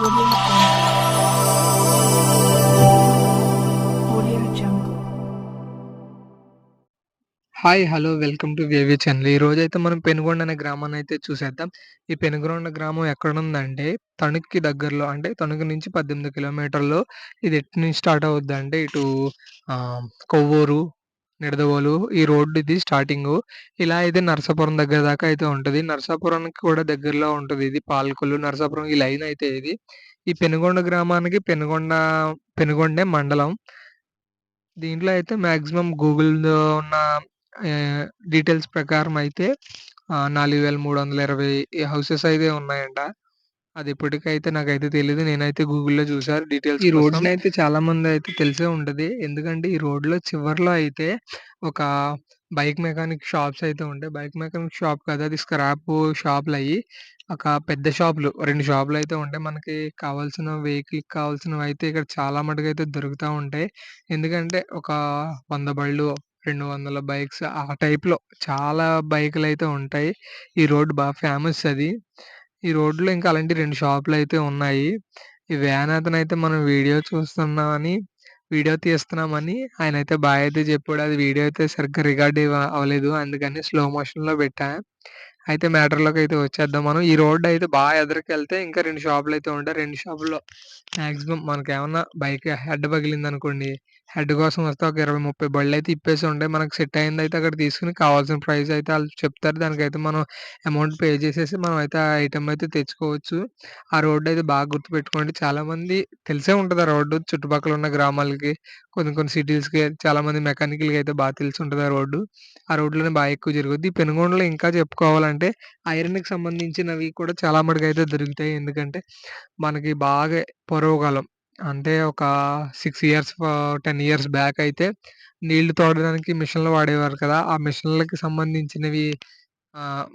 Audio Jungle. Audio Jungle. Hi! Hello! Welcome to wavy channel. ఈరోజైతే మనం పెనుగొండ అనే గ్రామాన్నయితే చూసేద్దాం. ఈ పెనుగొండ గ్రామం ఎక్కడుందంటే తణుకుకి దగ్గరలో అంటే తణుకు నుంచి 18 కిలోమీటర్లు. ఇది ఎటు నుంచి స్టార్ట్ అవుద్దంటే ఇటు కొవ్వూరు, నిడదవోలు ఈ రోడ్ ఇది స్టార్టింగు. ఇలా అయితే నరసాపురం దగ్గర దాకా అయితే ఉంటది. నరసాపురానికి కూడా దగ్గరలో ఉంటది ఇది పాలకొల్లు, నరసాపురం ఈ లైన్ అయితే ఇది. ఈ పెనుగొండ గ్రామానికి పెనుగొండే మండలం. దీంట్లో అయితే మాక్సిమం గూగుల్‌లో ఉన్న డీటెయిల్స్ ప్రకారం అయితే 4320 హౌసెస్ అయితే ఉన్నాయంట. అది ఇప్పటికైతే నాకైతే తెలీదు. నేనైతే గూగుల్‌లో చూసా డీటెయిల్స్ ఈ కోసం. రోడ్‌నైతే చాలామందయితే తెలిసే ఉంటది. ఎందుకంటే ఈ రోడ్‌లో చివర్లో అయితే ఒక బైక్ మెకానిక్ షాప్స్ అయితే ఉంటాయి. బైక్ మెకానిక్ షాప్ కాదు అది స్క్రాపు షాపులయ్యి. ఒక పెద్ద షాపులు 2 షాపులయితే ఉంటాయి. మనకి కావాల్సిన వెహికల్‌కి కావాల్సినవయితే ఇక్కడ చాలా మటుకైతే దొరుకుతా ఉంటాయి. ఎందుకంటే ఒక 100 బళ్ళు, 200 బైక్స్ ఆ టైప్‌లో చాలా బైకులయితే ఉంటాయి. ఈ రోడ్ ఫేమస్ అది. ఈ రోడ్‌లో ఇంకా అలాంటి 2 షాపులయితే ఉన్నాయి. ఈ వ్యాన్ అతనైతే మనం వీడియో తీస్తున్నామని ఆయనైతే బాయ్ అయితే చెప్పాడు. అది వీడియో అయితే సరిగ్గా రికార్డ్ అవ్వలేదు. అందుకని స్లో మోషన్‌లో పెట్టా. అయితే మ్యాటర్‌లోకైతే వచ్చేద్దాం మనం. ఈ రోడ్ అయితే ఎదరకెళ్తే ఇంకా 2 షాపులయితే ఉంటాయి. 2 షాపుల్లో మాక్సిమం మనకేమన్నా బైక్ హెడ్ పగిలిందనుకోండి, హెడ్ కోసం వస్తే ఒక 20, 30 బళ్ళైతే ఇప్పేసి ఉంటాయి. మనకు సెట్ అయిందయితే అక్కడ తీసుకొని కావాల్సిన ప్రైస్ అయితే ఆళ్ళు చెప్తారు. దానికైతే మనం అమౌంట్ పే చేసేసి మనమైతే ఆ ఐటెమ్ అయితే తెచ్చుకోవచ్చు. ఆ రోడ్డయితే బాగా గుర్తుపెట్టుకోండి. చాలామంది తెలిసే ఉంటది ఆ రోడ్డు చుట్టుపక్కల ఉన్న గ్రామాలకి, కొన్ని కొన్ని సిటీస్‌కి చాలామంది మెకానిక్‌లకైతే తెలిసుంటది ఆ రోడ్డు. ఆ రోడ్‌లోనే ఎక్కువ జరుగుద్ది. ఈ పెనుగొండలో ఇంకా చెప్పుకోవాలంటే ఐరన్‌కి సంబంధించినవి కూడా చాలా మటుకైతే దొరుకుతాయి. ఎందుకంటే మనకి బాగా పూర్వకాలం అంటే ఒక 6 ఇయర్స్ 10 ఇయర్స్ బ్యాక్ అయితే నీళ్లు తోడడానికి మిషన్‌లు వాడేవారు కదా! ఆ మిషన్‌లకి సంబంధించినవి ఆహ్,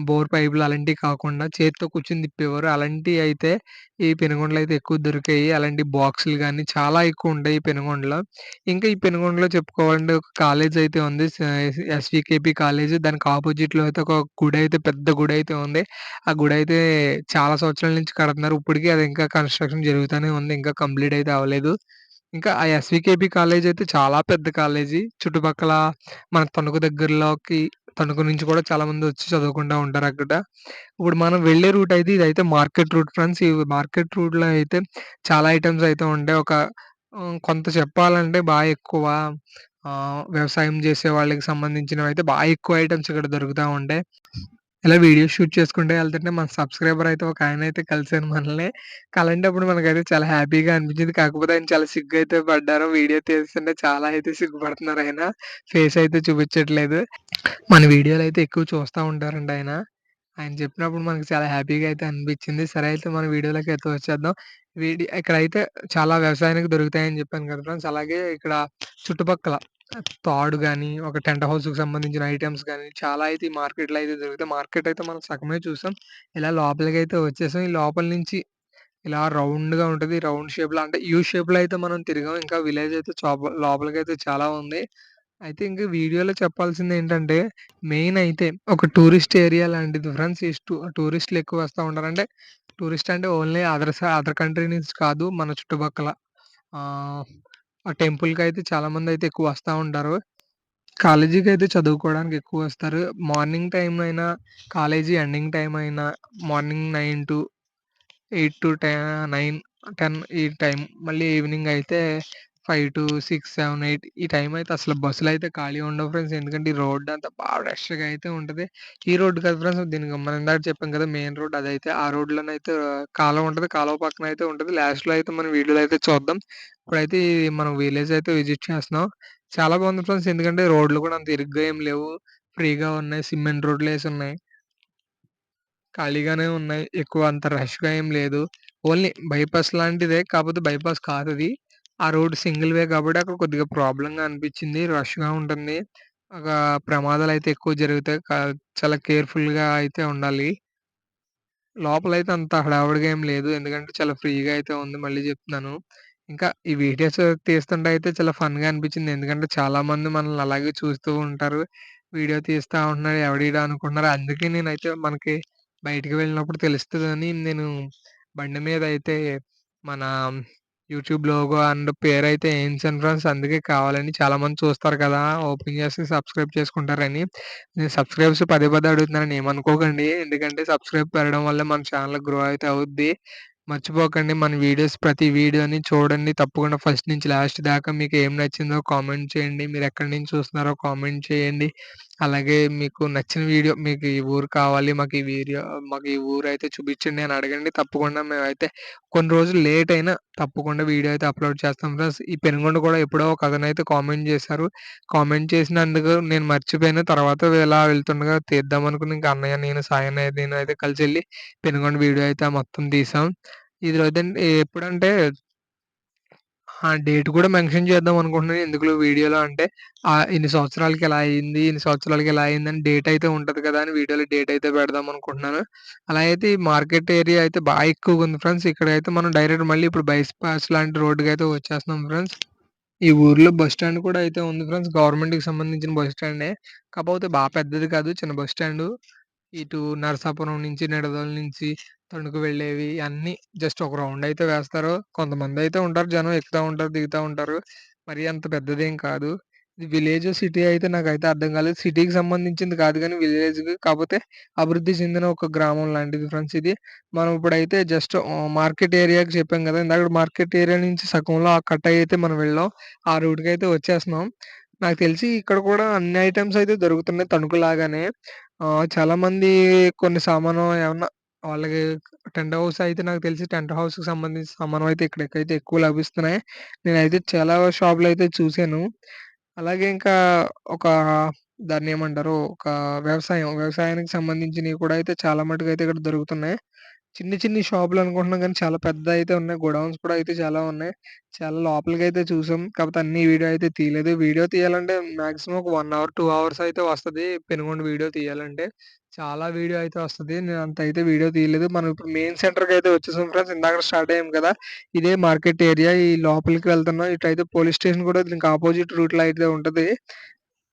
బోర్ పైపులు అలాంటివి కాకుండా చేత్తో కూర్చొని తిప్పేవారు. అలాంటియయితే ఈ పెనుగొండలో అయితే ఎక్కువ దొరికాయి. అలాంటి బాక్సులు గాని చాలా ఎక్కువుంటాయి ఈ పెనుగొండలో. ఇంకా ఈ పెనుగొండలో చెప్పుకోవాలంటే ఒక కాలేజ్ అయితే ఉంది. SVKP college. దానికి అపోజిట్‌లో అయితే ఒక గుడైతే పెద్ద గుడైతే ఉంది. ఆ గుడైతే చాలా సంవత్సరాల నుంచి కడుతున్నారు. ఇప్పటికి అది ఇంకా కన్‌స్ట్రక్షన్ జరుగుతానే ఉంది. ఇంకా కంప్లీట్ అయితే అవ్వలేదు. ఇంకా ఆ ఎస్‌వికేపీ కాలేజ్ అయితే చాలా పెద్ద కాలేజీ. చుట్టుపక్కల మన తణుకు నుంచి కూడా చాలామంది వచ్చి చదువుకుంటా ఉంటారక్కడ. ఇప్పుడు మనం వెళ్ళే రూట్ అయితే ఇదైతే మార్కెట్ రూట్ ఫ్రెండ్స్. ఈ మార్కెట్ రూట్‌లో అయితే చాలా ఐటెమ్స్ అయితే ఉంటాయి. కొంత చెప్పాలంటే ఎక్కువ వ్యవసాయం చేసే వాళ్ళకి సంబంధించినవైతే ఎక్కువ ఐటెమ్స్ ఇక్కడ దొరుకుతా ఉంటాయి. ఇలా వీడియో షూట్ చేసుకుంటూ ఎళ్తుంటే మన సబ్‌స్క్రైబర్ అయితే ఒకాయనైతే కలిసారు మనల్ని. అలాంటప్పుడు మనకైతే చాలా హ్యాపీగా అనిపించింది. కాకపోతే ఆయన చాలా సిగ్గయితే పడ్డారు. వీడియో తీస్తుంటే చాలా అయితే సిగ్గుపడుతున్నారాయన. ఫేస్ అయితే చూపించట్లేదు. మన వీడియోలయితే ఎక్కువ చూస్తా ఉంటారండి ఆయన. ఆయన చెప్పినప్పుడు మనకు చాలా హ్యాపీగా అయితే అనిపించింది. సరే అయితే మన వీడియోలోకైతే వచ్చేద్దాం. ఇక్కడైతే చాలా వ్యవసాయానికి దొరుకుతాయని చెప్పాను కదా ఫ్రెండ్స్. అలాగే ఇక్కడ చుట్టుపక్కల తాడు గాని, ఒక టెంట్ హౌస్‌కి సంబంధించిన ఐటెమ్స్ గాని చాలా అయితే ఈ మార్కెట్‌లో అయితే దొరుకుతాయి. మార్కెట్ అయితే మనం సగమే చూసాం. ఇలా లోపలికైతే వచ్చేసాం. ఈ లోపల నుంచి ఇలా రౌండ్‌గా ఉంటది. రౌండ్ షేప్‌లో అంటే యూ షేప్‌లో అయితే మనం తిరిగాం. ఇంకా విలేజ్ అయితే లోపలికైతే చాలా ఉంది. అయితే ఇంక వీడియోలో చెప్పాల్సిందేంటంటే, మెయిన్ అయితే ఒక టూరిస్ట్ ఏరియా లాంటిది ఫ్రెండ్స్. టూరిస్ట్‌లు ఎక్కువ వస్తా ఉంటారు. అంటే టూరిస్ట్ అంటే ఓన్లీ అదర్ కంట్రీ నుంచి కాదు. మన చుట్టుపక్కల ఆహ్, ఆ టెంపుల్‌కైతే చాలామందైతే ఎక్కువ వస్తా ఉంటారు. కాలేజీకైతే చదువుకోవడానికి ఎక్కువొస్తారు. మార్నింగ్ టైమ్ అయినా, కాలేజీ ఎండింగ్ టైమ్ అయినా మార్నింగ్ 8 టు 9, 10 ఈ టైం. మళ్ళీ ఈవినింగ్ అయితే 5-6, 7, 8 ఈ టైం అయితే అసలు బస్సులైతే ఖాళీ ఉండవు ఫ్రెండ్స్. ఎందుకంటే ఈ రోడ్ అంతా రష్‌గా అయితే ఉంటది. ఈ రోడ్ కాదు ఫ్రెండ్స్ దీనికి మనం ఇందాక చెప్పాం కదా! మెయిన్ రోడ్ అదైతే. ఆ రోడ్‌లోనైతే కాలువ ఉంటది. కాలువ పక్కన అయితే ఉంటది. లాస్ట్‌లో అయితే మనం వీడియోలో అయితే చూద్దాం. ఇప్పుడైతే మనం విలేజ్ అయితే విజిట్ చేస్తున్నాం. చాలా బాగుంది ఫ్రెండ్స్. ఎందుకంటే రోడ్లు కూడా అంత ఇరుగ్గా ఏం లేవు. ఫ్రీగా ఉన్నాయి. సిమెంట్ రోడ్లేసున్నాయి. ఖాళీగానే ఉన్నాయి. ఎక్కువ అంత రష్‌గా ఏం లేదు. ఓన్లీ బైపాస్ లాంటిదే. కాపోతే బైపాస్ కాదది. ఆ రోడ్ సింగిల్ వే కాబట్టి అక్కడ కొద్దిగా ప్రాబ్లమ్‌గా అనిపిచ్చింది. రష్‌గా ఉంటుంది. ఒక ప్రమాదాలైతే ఎక్కువ జరుగుతాయి. చాలా కేర్‌ఫుల్‌గా అయితే ఉండాలి. లోపలైతే అంత హడావిడిగా ఏం లేదు. ఎందుకంటే చాలా ఫ్రీగా అయితే ఉంది. మళ్ళీ చెప్తున్నాను. ఇంకా ఈ వీడియోస్ తీస్తుంటే అయితే చాలా ఫన్‌గా అనిపిచ్చింది. ఎందుకంటే చాలామంది మనల్ని అలాగే చూస్తూ ఉంటారు. వీడియో తీస్తా ఉంటున్నాడు ఎవడీడు అనుకుంటున్నారు. అందుకే నేనైతే మనకి బయటికి వెళ్ళినప్పుడు తెలుస్తదని నేను బండి మీదయితే మన యూట్యూబ్ లోగో అండ్ పేరైతే ఏయించాను ఫ్రెండ్స్. అందుకే కావాలని చాలామంది చూస్తారు కదా! ఓపెన్ చేసి సబ్స్క్రైబ్ చేసుకుంటారని. నేను సబ్స్క్రైబ్స్ పదే పదే అడుగుతున్నానని ఏమనుకోకండి. ఎందుకంటే సబ్స్క్రైబ్ పెరగడం వల్ల మన ఛానెల్ గ్రో అయితే అవుద్ది. మర్చిపోకండి మన వీడియోస్ ప్రతి వీడియోని చూడండి. తప్పకుండా ఫస్ట్ నుంచి లాస్ట్ దాకా మీకు ఏం నచ్చిందో కామెంట్ చేయండి. మీరెక్కడి నుంచి చూస్తున్నారో కామెంట్ చేయండి. అలాగే మీకు నచ్చిన వీడియో మీకు ఈ ఊరు కావాలి, మాకు ఈ ఊరైతే చూపించండి అని అడగండి. తప్పకుండా మేమైతే కొన్ని రోజులు లేట్ అయినా తప్పకుండా వీడియో అయితే అప్‌లోడ్ చేస్తాం ఫ్రెండ్స్. ఈ పెనుగొండ కూడా ఎప్పుడో ఒక అతనైతే కామెంట్ చేశారు. కామెంట్ చేసినందుకు నేను మర్చిపోయాను. తర్వాత ఇలా వెళ్తుండగా తీద్దామనుకుని ఇంక అన్నయ్య, నేను అయితే కలిసెళ్లి పెనుగొండ వీడియో అయితే మొత్తం తీసాం. ఇది వదండి ఎప్పుడంటే ఆ! డేట్ కూడా మెన్షన్ చేద్దాం అనుకుంటున్నాను. ఎందుకులో వీడియోలో అంటే ఇన్ని సంవత్సరాలకి ఇలా అయింది, ఇన్ని సంవత్సరాలకి ఇలా అయిందని డేట్ అయితే ఉంటది కదా! అని వీడియోలో డేట్ అయితే పెడదాం అనుకుంటున్నాను. అలా అయితే ఈ మార్కెట్ ఏరియా అయితే ఎక్కువగుంది ఫ్రెండ్స్. ఇక్కడైతే మనం డైరెక్ట్ మళ్ళీ ఇప్పుడు బైపాస్ లాంటి రోడ్డుకైతే వచ్చేస్తున్నాం ఫ్రెండ్స్. ఈ ఊర్లో బస్ స్టాండ్ కూడా అయితే ఉంది ఫ్రెండ్స్. గవర్నమెంట్‌కి సంబంధించిన బస్ స్టాండే. కాకపోతే పెద్దది కాదు. చిన్న బస్ స్టాండు. ఇటు నరసాపురం నుంచి, నిడదవోలు నుంచి తణుకు వెళ్ళేవి అన్నీ జస్ట్ ఒక రౌండ్ అయితే వేస్తారు. కొంతమందయితే ఉంటారు జనం ఎక్కుతా ఉంటారు, దిగుతా ఉంటారు. మరీ అంత పెద్దదేం కాదు. ఇది విలేజో, సిటీ అయితే నాకైతే అర్థం కాలేదు. సిటీకి సంబంధించింది కాదు గానీ విలేజ్‌కి కాపోతే అభివృద్ధి చెందిన ఒక గ్రామం లాంటిది ఫ్రెండ్స్ ఇది. మనం ఇప్పుడైతే జస్ట్ మార్కెట్ ఏరియాకి చెప్పాం గదా! ఇందాక మార్కెట్ ఏరియా నుంచి సగంలో ఆ కట్ అయితే మనం వెళ్ళాం. ఆ రూట్‌కయితే వచ్చేస్తున్నాం. నాకు తెలిసి ఇక్కడ కూడా అన్ని ఐటెమ్స్ అయితే దొరుకుతున్నాయి తణుకులాగానే. చాలామంది కొన్ని సామాను ఏమన్నా వాళ్ళకి టెంట్ హౌస్ అయితే నాకు తెలిసి టెంట్ హౌస్‌కి సంబంధించిన సామాను అయితే ఇక్కడికైతే ఎక్కువ లభిస్తున్నాయి. నేనైతే చాలా షాపులైతే చూసాను. అలాగే ఇంకా ఒక దాన్నేమంటారు? ఒక వ్యవసాయానికి సంబంధించినవి కూడా అయితే చాలా మటుకైతే ఇక్కడ దొరుకుతున్నాయి. చిన్ని షాపులనుకుంటున్నాం గానీ చాలా పెద్దయితే ఉన్నాయి. గోడౌన్స్ కూడా అయితే చాలా ఉన్నాయి. చాలా లోపలికైతే చూసాం. కాపోతే అన్ని వీడియో అయితే తీయలేదు. వీడియో తీయాలంటే మాక్సిమం ఒక 1 అవర్, 2 అవర్స్ అయితే వస్తది. పెనుగొండ వీడియో తీయాలంటే. చాలా వీడియో అయితే వస్తది. నేనంతయితే వీడియో తీయలేదు. మనం ఇప్పుడు మెయిన్ సెంటర్‌కయితే వచ్చేసాం ఫ్రెండ్స్. ఇందాకడ స్టార్ట్ అయ్యాం కదా! ఇదే మార్కెట్ ఏరియా. ఈ లోపలికి వెళ్తున్నాం. ఇటైతే పోలీస్ స్టేషన్ కూడా దీనికి అపోజిట్ రూట్‌లో అయితే ఉంటది.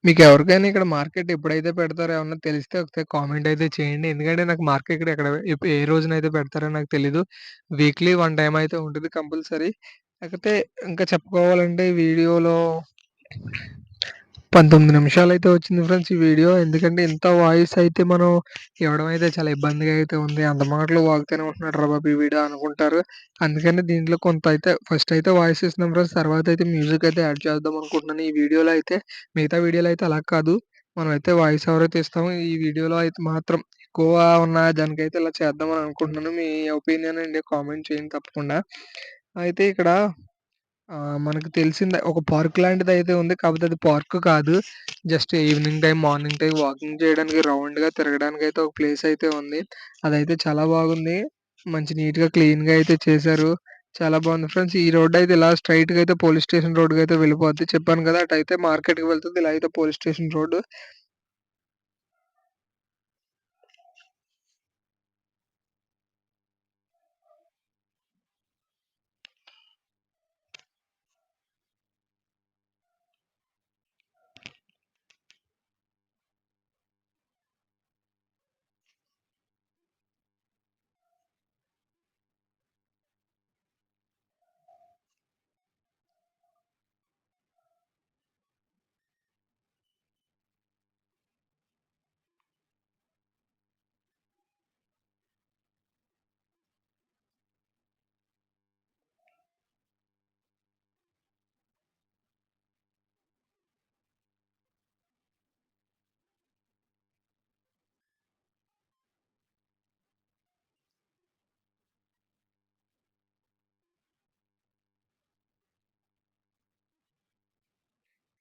మీకెవరికైనా ఇక్కడ మార్కెట్ ఎప్పుడైతే పెడతారో ఏమన్నా తెలిస్తే ఒకసారి కామెంట్ అయితే చేయండి. ఎందుకంటే నాకు మార్కెట్ ఎక్కడ ఏ రోజునైతే పెడతారో నాకు తెలీదు. వీక్లీ 1 టైమ్ అయితే ఉంటది కంపల్సరీ. కాకపోతే ఇంకా చెప్పుకోవాలంటే ఈ వీడియోలో 19 నిమిషాలైతే వచ్చింది ఫ్రెండ్స్ ఈ వీడియో. ఎందుకంటే ఇంత వాయిస్ అయితే మనం ఇవ్వడం అయితే చాలా ఇబ్బందిగా అయితే ఉంది. అంత మాటలు వాగుతూనే ఉంటున్నాడురా బాబు ఈ వీడియో అనుకుంటారు. అందుకని దీంట్లో కొంత అయితే ఫస్ట్ అయితే వాయిస్ ఇస్తున్నాం ఫ్రెండ్స్. తర్వాత అయితే మ్యూజిక్ అయితే యాడ్ చేద్దాం అనుకుంటున్నాను. ఈ వీడియోలో అయితే మిగతా వీడియోలో అయితే అలా కాదు. మనమైతే వాయిస్ ఓవర్ అయితే ఇస్తాము. ఈ వీడియోలో అయితే మాత్రం ఎక్కువ ఉన్న దానికైతే ఇలా చేద్దాం అని అనుకుంటున్నాను. మీ ఒపీనియన్ అండి కామెంట్ చేయండి తప్పకుండా. అయితే ఇక్కడ మనకు తెలిసిందే ఒక పార్క్ లాంటిదైతే ఉంది. కాపోతే అది పార్క్ కాదు. Just evening time, morning time walking చేయడానికి రౌండ్‌గా తిరగడానికైతే ఒక ప్లేస్ అయితే ఉంది. అదైతే చాలా బాగుంది. మంచి నీట్‌గా క్లీన్‌గా అయితే చేశారు. చాలా బాగుంది ఫ్రెండ్స్. ఈ రోడ్ అయితే ఇలా స్ట్రెయిట్‌గా అయితే పోలీస్ స్టేషన్ రోడ్‌కైతే వెళ్ళిపోద్ది. చెప్పాను కదా! అటైతే మార్కెట్‌కి వెళ్తుంది. ఇలా అయితే పోలీస్ స్టేషన్ రోడ్డు.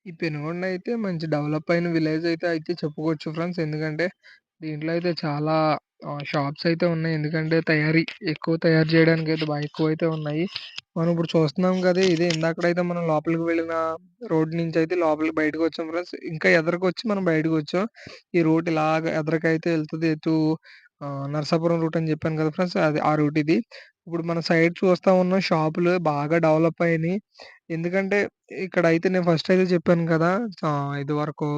ఈ పెనుగొండ అయితే మంచి డెవలప్ అయిన విలేజ్ అయితే చెప్పుకోవచ్చు ఫ్రెండ్స్. ఎందుకంటే దీంట్లో అయితే చాలా షాప్స్ అయితే ఉన్నాయి. ఎందుకంటే ఎక్కువ తయారు చేయడానికైతే ఎక్కువైతే ఉన్నాయి. మనం ఇప్పుడు చూస్తున్నాం కదా! ఇదే ఇందాకడైతే మనం లోపలికి వెళ్ళిన రోడ్ నుంచయితే లోపలికి బయటకొచ్చాం ఫ్రెండ్స్. ఇంకా ఎదరకొచ్చి మనం బయటకొచ్చాం. ఈ రూట్ ఇలాగ ఎదరకైతే ఎళ్తది. నరసాపురం రూట్ అని చెప్పాను కదా ఫ్రెండ్స్. అది ఆ రూట్ ఇది. ఇప్పుడు మన సైడ్ చూస్తా ఉన్నాం షాపులు బాగా డెవలప్ అయినియి. ఎందుకంటే ఇక్కడైతే నేను ఫస్ట్ అయితే చెప్పాను కదా! ఇదివరకు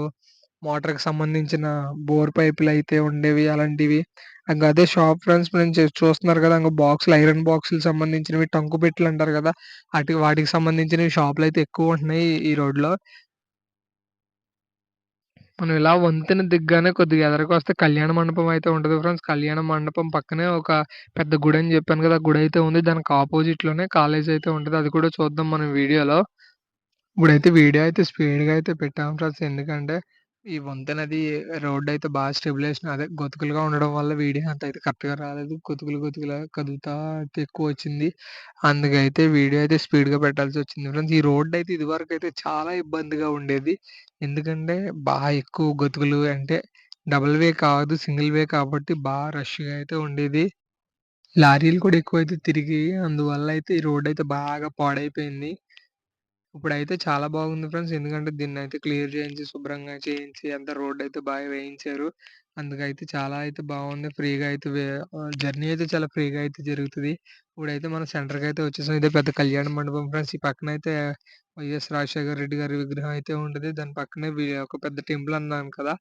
మోటార్‌కి సంబంధించిన బోర్ పైపులయితే ఉండేవి అలాంటివి. ఇంక అదే షాప్ ఫ్రెండ్స్ నుంచి చూస్తున్నారు కదా! ఇంగ బాక్సులు ఐరన్ బాక్సులు సంబంధించినవి టంకు పెట్టెలంటారు గదా! వాటికి సంబంధించినవి షాపులయితే ఎక్కువుంటున్నాయి ఈ రోడ్‌లో. మనం ఇలా వంతెన దిగ్గానే కొద్దిగా ఎదరకొస్తే కళ్యాణ మండపం అయితే ఉంటది ఫ్రెండ్స్. కళ్యాణ మండపం పక్కనే ఒక పెద్ద గుడని జెప్పాను గదా! గుడయితే ఉంది. దానికి అపోజిట్‌లోనే కాలేజయితే ఉంటది. అది కూడా చూద్దాం మనం వీడియోలో. ఇప్పుడైతే వీడియో అయితే స్పీడ్‌గా అయితే పెట్టాము ఫ్రెండ్స్. ఎందుకంటే, ఈ వంతెనది రోడ్డయితే బాగా స్టెబిలేషన్ అదే గతుకులుగా ఉండడం వల్ల వీడియో అంతయితే కరెక్ట్‌గా రాలేదు. గతుకులుగా కదులుతా అయితే ఎక్కువొచ్చింది. అందుకైతే వీడియో అయితే స్పీడ్‌గా పెట్టాల్సొచ్చింది ఫ్రెండ్స్. ఈ రోడ్డయితే ఇదివరకైతే చాలా ఇబ్బందిగా ఉండేది. ఎందుకంటే, ఎక్కువ గతుకులు అంటే డబుల్ వే కాదు, సింగిల్ వే కాబట్టి రష్‌గా అయితే ఉండేది. లారీలు కూడా ఎక్కువైతే తిరిగాయి. అందువల్ల అయితే ఈ రోడ్డయితే బాగా పాడైపోయింది. ఇప్పుడైతే చాలా బాగుంది ఫ్రెండ్స్. ఎందుకంటే దీన్నయితే క్లియర్ చేయించి, శుభ్రంగా చేయించి అంతా రోడ్డయితే బాగా వేయించారు. అందుకైతే చాలా అయితే బావుంది. ఫ్రీగా అయితే జర్నీ అయితే చాలా ఫ్రీగా అయితే జరుగుతది. ఇప్పుడైతే మనం సెంటర్‌కయితే వచ్చేసాం. ఇదే పెద్ద కళ్యాణ మండపం ఫ్రెండ్స్. ఈ పక్కనైతే వైఎస్ రాజశేఖర రెడ్డి గారి విగ్రహం అయితే ఉంటది. దాని పక్కనే ఒక పెద్ద టెంపుల్ అన్నాను కదా!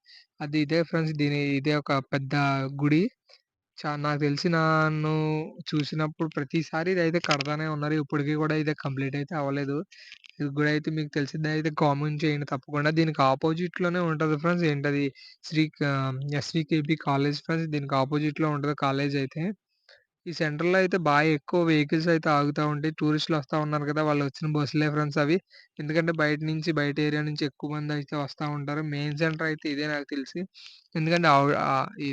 ఇదే ఫ్రెండ్స్. ఇదే ఒక పెద్ద గుడి. నాకు తెలిసి నన్ను చూసినప్పుడు ప్రతిసారి ఇదైతే కడతానే ఉన్నారు. ఇప్పటికి కూడా ఇది కంప్లీట్ అయితే అవ్వలేదు. ఇది గూడా అయితే మీకు తెలిసిందయితే కామెంట్ చేయండి తప్పకుండా. దీనికి అపోజిట్‌లోనే ఉంటది ఫ్రెండ్స్. ఎస్‌వికేబీ college friends. దీనికి అపోజిట్‌లో ఉంటది కాలేజయితే. ఈ సెంటర్‌లో అయితే ఎక్కువ వెహికల్స్ అయితే ఆగుతా ఉంటాయి. టూరిస్టులు వస్తా ఉన్నారు కదా! వాళ్ళొచ్చిన బస్సులే ఫ్రెండ్స్ అవి. ఎందుకంటే బయట ఏరియా నుంచి ఎక్కువ మందయితే వస్తా ఉంటారు. మెయిన్ సెంటర్ అయితే ఇదే నాకు తెలిసి. ఎందుకంటే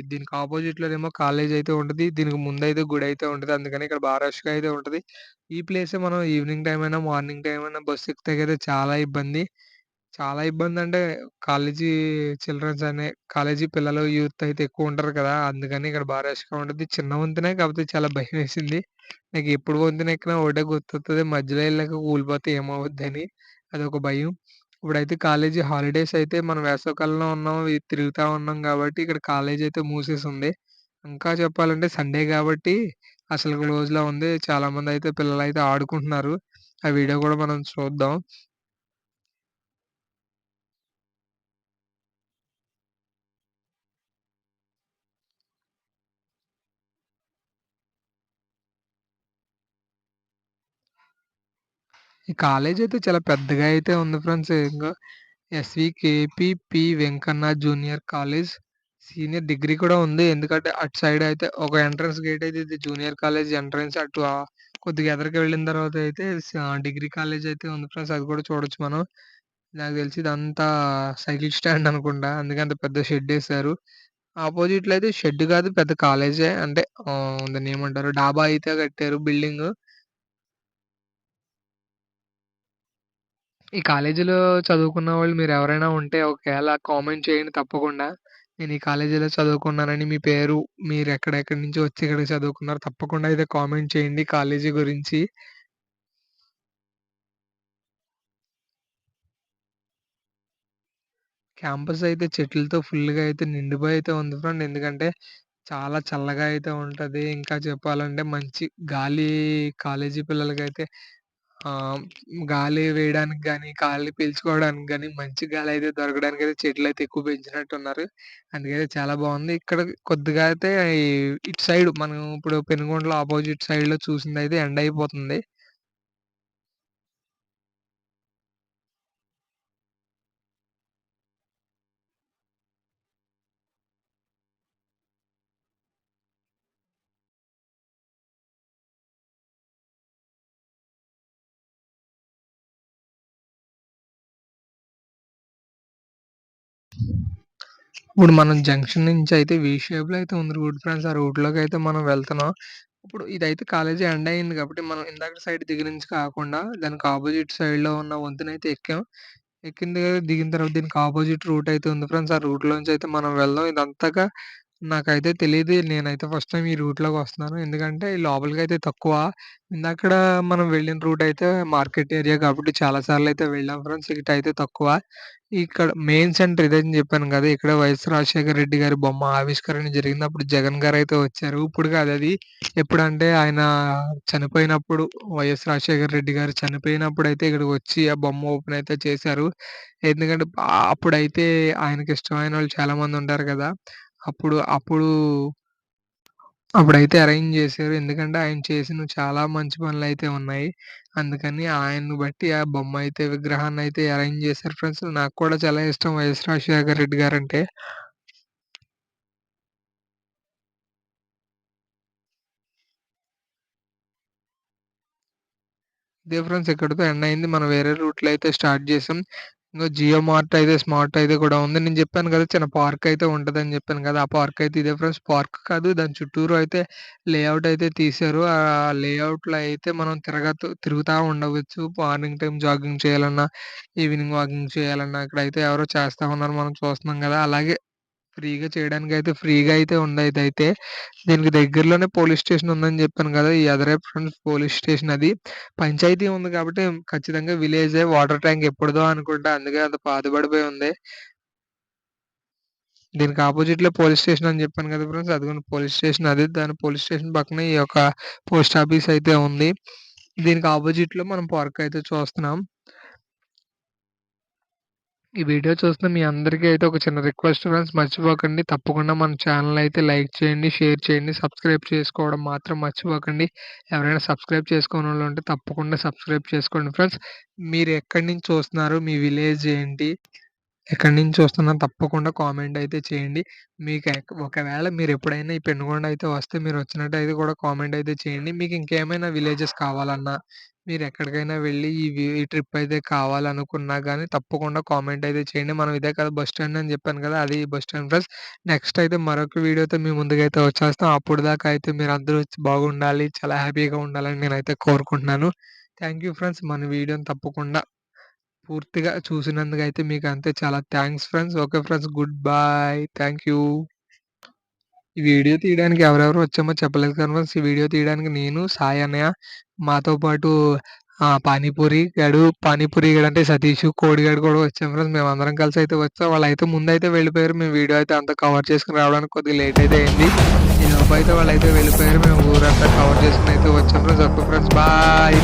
దీనికి అపోజిట్‌లోనేమో కాలేజయితే ఉంటది. దీనికి ముందయితే గుడయితే ఉంటది. అందుకని ఇక్కడ రష్‌గా అయితే ఉంటది. ఈ ప్లేసే మనం ఈవినింగ్ టైమ్ అయినా, మార్నింగ్ టైమ్ అయినా బస్సు ఎక్కితే చాలా ఇబ్బంది. చాలా ఇబ్బందంటే కాలేజీ చిల్డ్రన్స్ కాలేజీ పిల్లలు, యూత్ అయితే ఎక్కువుంటారు కదా! అందుకని ఇక్కడ రష్‌గా ఉంటది. చిన్న వంతెనే కాకపోతే చాలా భయమేసింది. నాకు ఎప్పుడు వంతెన ఎక్కినా ఒకటే గుర్తొత్తది. మధ్యలో ఎళ్ళాక కూలిపోతే ఏమవుద్దని అదొక భయం. ఇప్పుడైతే కాలేజీ హాలిడేస్ అయితే మనం వేసవికాలంలో ఉన్నాం. తిరుగుతా ఉన్నాం కాబట్టి ఇక్కడ కాలేజీ అయితే మూసేసుంది. ఇంకా చెప్పాలంటే సండే కాబట్టి అసలు క్లోజ్‌లో ఉంది. చాలామందయితే పిల్లలైతే ఆడుకుంటున్నారు. ఆ వీడియో కూడా మనం చూద్దాం. ఈ కాలేజయితే చాలా పెద్దగా అయితే ఉంది friends. SVKP Venkanna junior college. Senior degree కూడా ఉంది. ఎందుకంటే అటు సైడ్ అయితే ఒక ఎంట్రన్స్ గేట్ అయితే ఇది జూనియర్ కాలేజ్ ఎంట్రన్స్. కొద్దిగా ఎదరకి వెళ్ళిన తర్వాత అయితే డిగ్రీ కాలేజ్ అయితే ఉంది ఫ్రెండ్స్. అది కూడా చూడొచ్చు మనం. నాకు తెలిసి ఇదంతా సైకిల్ స్టాండ్ అనుకుంటా. అందుకే అంత పెద్ద షెడ్డేశారు. అపోజిట్‌లో అయితే షెడ్ కాదు పెద్ద కాలేజే. అంటే దాన్నేమంటారు డాబా అయితే కట్టారు బిల్డింగు. ఈ కాలేజీలో చదువుకున్న వాళ్ళు మీరెవరైనా ఉంటే ఒకేళ కామెంట్ చేయండి తప్పకుండా. నేను ఈ కాలేజీలో చదువుకున్నానని మీ పేరు, మీరెక్కడెక్కడి నుంచో వచ్చి ఇక్కడికి చదువుకున్నారు తప్పకుండా అయితే కామెంట్ చేయండి కాలేజీ గురించి. క్యాంపస్ అయితే చెట్లతో ఫుల్‌గా అయితే నిండిపోయి అయితే ఉంది ఫ్రెండ్. ఎందుకంటే చాలా చల్లగా అయితే ఉంటది. ఇంకా చెప్పాలంటే మంచి గాలి కాలేజీ పిల్లలకైతే ఆహ్, గాలి వేయడానికి గాని, గాలి పీల్చుకోవడానికి గాని, మంచి గాలయితే దొరకడానికైతే చెట్లయితే ఎక్కువ పెంచినట్టున్నారు. అందుకైతే చాలా బావుంది. ఇక్కడ కొద్దిగా అయితే ఈ ఇటు సైడ్ మనం ఇప్పుడు పెనుగొండలో అపోజిట్ సైడ్‌లో చూసిందయితే ఎండయిపోతుంది. ఇప్పుడు మనం జంక్షన్ నుంచి అయితే వి షేప్‌లో అయితే ఉంది రూట్ ఫ్రెండ్స్. ఆ రూట్‌లోకైతే మనం వెళ్తున్నాం. ఇప్పుడు ఇదైతే కాలేజీ ఎండ్ అయింది కాబట్టి మనం ఇందాక సైడ్ దగ్గర నుంచి కాకుండా దానికి అపోజిట్ సైడ్‌లో ఉన్న వంతెనైతే ఎక్కాం. ఎక్కిన దగ్గర దిగిన తర్వాత దీనికి అపోజిట్ రూట్ అయితే ఉంది ఫ్రెండ్స్. ఆ రూట్‌లోంచి అయితే మనం వెళ్దాం. ఇదంతగా నాకైతే తెలీదు. నేనైతే ఫస్ట్ టైమ్ ఈ రూట్‌లోకొస్తున్నాను. ఎందుకంటే ఈ లోపలికైతే తక్కువ. ఇందాకడ మనం వెళ్ళిన రూట్ అయితే మార్కెట్ ఏరియా కాబట్టి చాలా సార్లయితే వెళ్ళాం ఫ్రెండ్స్. ఇటైతే తక్కువ. ఇక్కడ మెయిన్ సెంటర్ ఇదని జెప్పాను గదా! ఇక్కడ వైఎస్ రాజశేఖర రెడ్డి గారి బొమ్మ ఆవిష్కరణ జరిగింది. అప్పుడు జగన్ గారైతే వచ్చారు. ఇప్పుడు కాదది. ఎప్పుడంటే ఆయన చనిపోయినప్పుడు వైఎస్ రాజశేఖర రెడ్డి గారు చనిపోయినప్పుడైతే ఇక్కడికొచ్చి ఆ బొమ్మ ఓపెన్ అయితే చేశారు. ఎందుకంటే అప్పుడైతే ఆయనకిష్టమైనోళ్ళు చాలా మందుంటారు గదా! అప్పుడు అప్పుడైతే అరేంజ్ చేశారు. ఎందుకంటే ఆయన చేసినవి చాలా మంచి పనులైతే ఉన్నాయి. అందుకని ఆయన్ని బట్టి ఆ బొమ్మ అయితే విగ్రహాన్నయితే అరేంజ్ చేశారు ఫ్రెండ్స్. నాకు కూడా చాలా ఇష్టం వైఎస్ రాజశేఖర రెడ్డి గారంటే. ఇదే ఫ్రెండ్స్ ఇక్కడితో ఎండ్ అయింది. మనం వేరే రూట్‌లో అయితే స్టార్ట్ చేసాం. ఇంగో జియో మార్ట్ అయితే స్మార్ట్ అయితే కూడా ఉంది. నేను చెప్పాను కదా! చిన్న పార్క్ అయితే ఉంటదని చెప్పాను కదా! ఆ పార్క్ అయితే ఇదే ఫ్రెండ్స్. పార్క్ కాదు దాని చుట్టూరు అయితే లేఔట్ అయితే తీశారు. ఆ లేఔట్‌లో అయితే మనం తిరుగుతా ఉండవచ్చు. మార్నింగ్ టైమ్ జాగింగ్ చేయాలన్నా, ఈవినింగ్ వాకింగ్ చేయాలన్నా ఇక్కడైతే ఎవరో చేస్తా ఉన్నారు. మనం చూస్తున్నాం కదా! అలాగే ఫ్రీగా చేయడానికైతే ఫ్రీగా అయితే ఉంది ఇదైతే. దీనికి దగ్గరలోనే పోలీస్ స్టేషన్ ఉందని జెప్పాను గదా! ఈ అదరే ఫ్రెండ్స్ పోలీస్ స్టేషన్ అది. పంచాయతీ ఉంది కాబట్టి ఖచ్చితంగా విలేజే. వాటర్ ట్యాంక్ ఎప్పుడుదో అనుకుంటా. అందుకే అంత పాడుబడిపోయి ఉంది. దీనికి అపోజిట్‌లో పోలీస్ స్టేషన్ అని జెప్పాను గదా ఫ్రెండ్స్. అదిగోండి పోలీస్ స్టేషన్ అది. దాని పోలీస్ స్టేషన్ పక్కనే ఈ యొక్క పోస్ట్ ఆఫీస్ అయితే ఉంది. దీనికి అపోజిట్‌లో మనం పార్క్ అయితే చూస్తున్నాం. ఈ వీడియో చూస్తున్న మీ అందరికీ అయితే ఒక చిన్న రిక్వెస్ట్ ఫ్రెండ్స్ మర్చిపోకండి. తప్పకుండా మన ఛానెల్ అయితే లైక్ చేయండి, షేర్ చేయండి, సబ్స్క్రైబ్ చేసుకోవడం మాత్రం మర్చిపోకండి. ఎవరైనా సబ్స్క్రైబ్ చేసుకోనోళ్ళు ఉంటే తప్పకుండా సబ్స్క్రైబ్ చేసుకోండి ఫ్రెండ్స్. మీరు ఎక్కడి నుంచి చూస్తున్నారు? మీ విలేజ్ ఏంటి? ఎక్కడి నుంచి చూస్తున్నారో తప్పకుండా కామెంట్ అయితే చేయండి. మీకు ఒకవేళ మీరెప్పుడైనా ఈ పెనుగొండ అయితే వస్తే మీరొచ్చినట్టయితే కూడా కామెంట్ అయితే చేయండి. మీకు ఇంకేమైనా విలేజెస్ కావాలన్నా, మీరెక్కడికైనా వెళ్లి ఈ ట్రిప్ అయితే కావాలనుకున్నా గానీ తప్పకుండా కామెంట్ అయితే చేయండి. మనం ఇదే కదా బస్ స్టాండ్ అని చెప్పాను కదా! అది బస్ స్టాండ్ ఫ్రెండ్స్. నెక్స్ట్ అయితే మరొక వీడియోతో మీ ముందుకైతే వచ్చేస్తాం. అప్పటిదాకా అయితే మీరందరూ బాగుండాలి, చాలా హ్యాపీగా ఉండాలని నేనైతే కోరుకుంటున్నాను. Thank you friends. మన వీడియోని తప్పకుండా పూర్తిగా చూసినందుకైతే మీకంతే చాలా thanks friends. Okay friends. Good bye. Thank you. ఈ వీడియో తీయడానికి ఎవరెవరు వచ్చామో చెప్పలేదు కానీ ఫ్రెండ్స్. ఈ వీడియో తీయడానికి నేను, సాయి అన్నయ్య, మాతో పాటు పానీపూరి గాడంటే సతీషు, కోడిగాడు కూడా వచ్చాం ఫ్రెండ్స్. మేమందరం కలిసి అయితే వచ్చాం. వాళ్ళైతే ముందైతే వెళ్ళిపోయారు. మేము వీడియో అయితే అంతా కవర్ చేసుకొని రావడానికి కొద్దిగా లేట్ అయితే అయింది. ఈలోపు అయితే వాళ్ళైతే వెళ్ళిపోయారు. మేము ఊరంతా కవర్ చేసుకొని అయితే వచ్చాం ఫ్రెండ్స్. Okay friends. బాయ్.